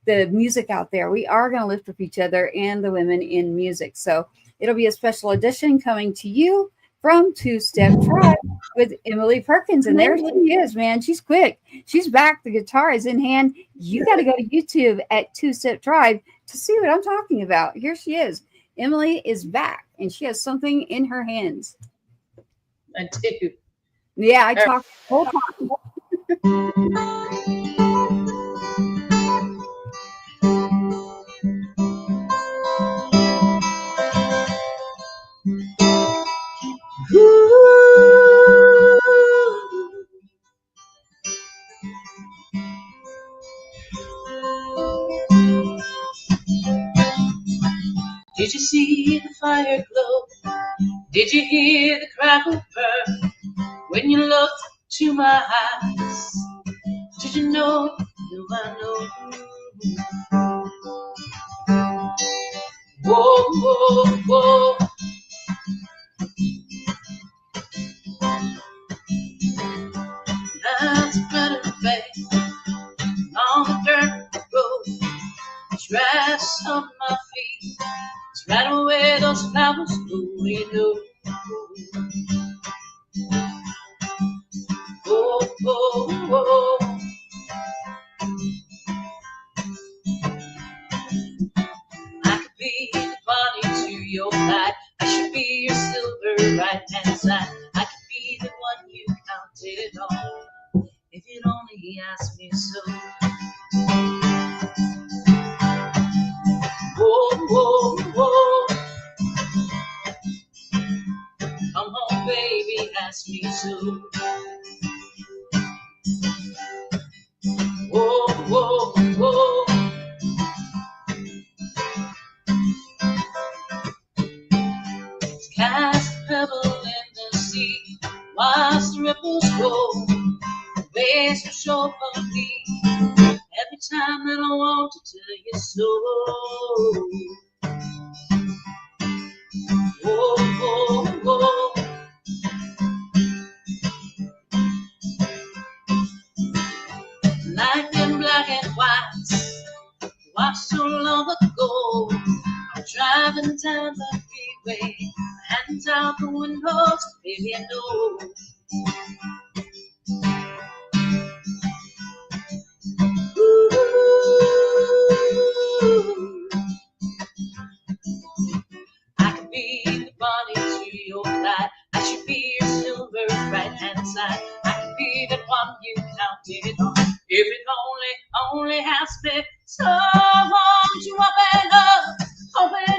the music out there. We are going to lift up each other and the women in music. So it'll be a special edition coming to you from Two Step Tribe with Emily Perkins. And there she is, man. She's quick. She's back. The guitar is in hand. You got to go to YouTube at Two Step Tribe to see what I'm talking about. Here she is. Emily is back, and she has something in her hands. I do. Yeah, I talked the whole time. Did you see the fire glow? Did you hear the crackle burn? When you looked to my eyes, did you know I know? Whoa, whoa, whoa. That's better face on the dirt road. Try grass on my feet. It's right where those flowers bloom, you know. Oh, oh, oh. I could be the Bonnie to your Clyde. I should be your silver right hand side. I could be the one you counted on if you'd only ask me so. Whoa, whoa, whoa. Come on, baby, ask me so. Whoa, whoa, whoa. Cast a pebble in the sea, watch the ripples go. Waves so short for me. Every time that I want to tell you so. Whoa, whoa, whoa. Like them black and whites, watched so long ago. I'm driving down the freeway, hands out the windows, baby, I know. I could be the Bonnie to your Clyde. I should be your silver right hand side. I could be the one you counted on if it only has been. So won't you open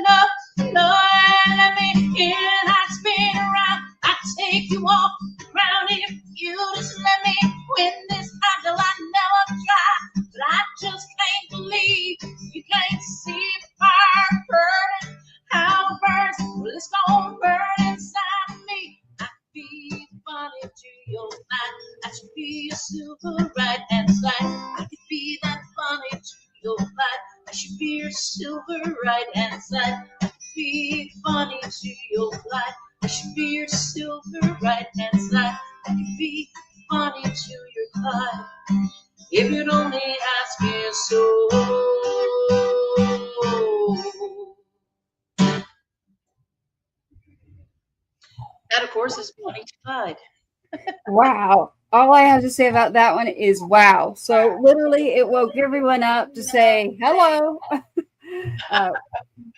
up, Lord, and let me in. I spin around, I take you off the ground. If you just let me win this battle, I never tried, but I just can't believe you can't see the fire burning. How it burns, well, it's gonna burn inside of me. I could be the Bonnie to your Clyde. I should be your silver right hand side. I could be that Bonnie to your Clyde. I should be your silver right hand side. I could be the Bonnie to your Clyde. I should be your silver right hand side. I could be the Bonnie to your Clyde if you'd only ask me so. That, of course, is Bonnie to Clyde. Wow. All I have to say about that one is wow. So literally it woke everyone up to say hello.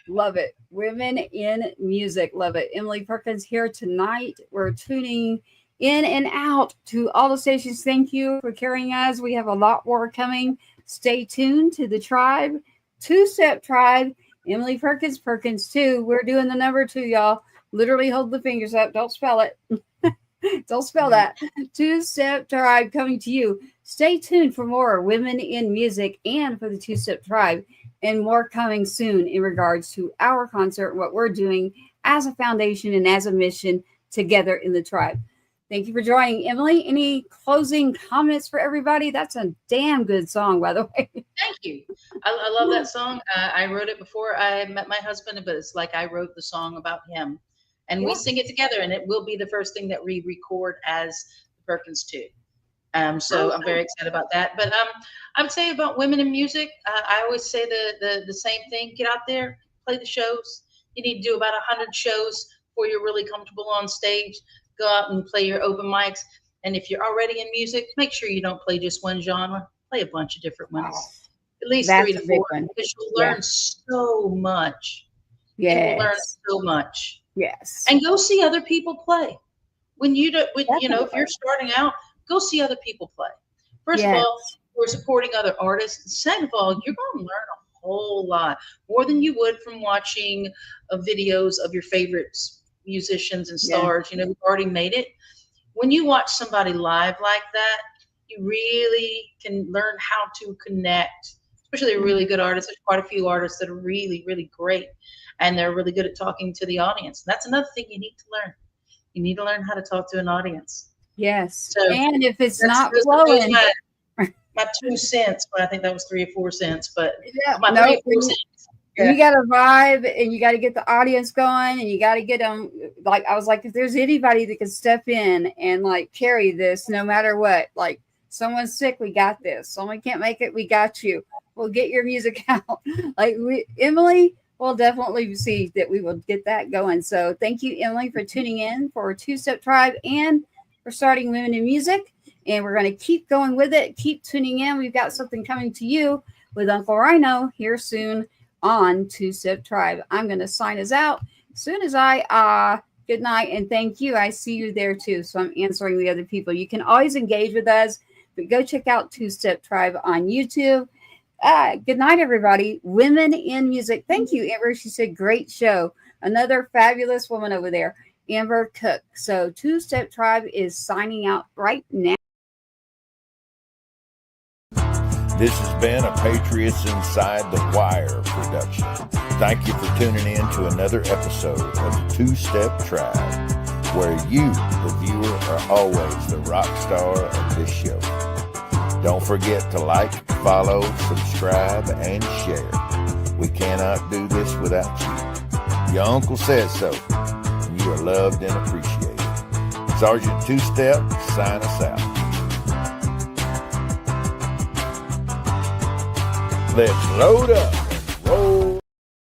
Love it. Women in music. Love it. Emily Perkins here tonight. We're tuning in and out to all the stations. Thank you for carrying us. We have a lot more coming. Stay tuned to the tribe, two-step tribe. Emily Perkins, Perkins 2. We're doing the number 2, y'all. Literally hold the fingers up. Don't spell it. Don't spell that. Two-step tribe coming to you. Stay tuned for more women in music and for the two-step tribe, and more coming soon in regards to our concert, what we're doing as a foundation and as a mission together in the tribe. Thank you for joining. Emily, any closing comments for everybody? That's a damn good song, by the way. Thank you. I love that song. I wrote it before I met my husband, but it's like I wrote the song about him. And we sing it together, and it will be the first thing that we record as the Perkins 2. So I'm very excited about that. But I would say about women in music, I always say the same thing. Get out there, play the shows. You need to do about 100 shows before you're really comfortable on stage. Go out and play your open mics. And if you're already in music, make sure you don't play just one genre. Play a bunch of different ones. At least That's 3 to 4, because you'll learn so much. Yes. You will learn so much. Yes. And go see other people play. When you do, if you're starting out, go see other people play. First of all, we're supporting other artists. Second of all, you're going to learn a whole lot more than you would from watching videos of your favorite musicians and stars. Who've already made it. When you watch somebody live like that, you really can learn how to connect. Especially a really good artist. There's quite a few artists that are really, really great. And they're really good at talking to the audience. That's another thing you need to learn. You need to learn how to talk to an audience. Yes. So and if it's not flowing. My 2 cents, but I think that was 3 or 4 cents. But my 3 or 4 cents. You got to vibe, and you got to get the audience going, and you got to get them. Like, I was like, if there's anybody that can step in and like carry this, no matter what, like someone's sick, we got this. Someone can't make it, we got you. we'll get your music out. Emily will definitely see that we will get that going. So thank you, Emily, for tuning in for Two-Step Tribe and for starting Women in Music. And we're going to keep going with it. Keep tuning in. We've got something coming to you with Uncle Rhino here soon on Two-Step Tribe. I'm going to sign us out as soon as I good night and thank you. I see you there too. So I'm answering the other people. You can always engage with us, but go check out Two-Step Tribe on YouTube. Good night, everybody. Women in Music. Thank you, Amber. She said, great show. Another fabulous woman over there, Amber Cook. So Two-Step Tribe is signing out right now. This has been a Patriots Inside the Wire production. Thank you for tuning in to another episode of the Two-Step Tribe, where you, the viewer, are always the rock star of this show. Don't forget to like, follow, subscribe, and share. We cannot do this without you. Your uncle says so, and you are loved and appreciated. Sergeant Two-Step, sign us out. Let's load up.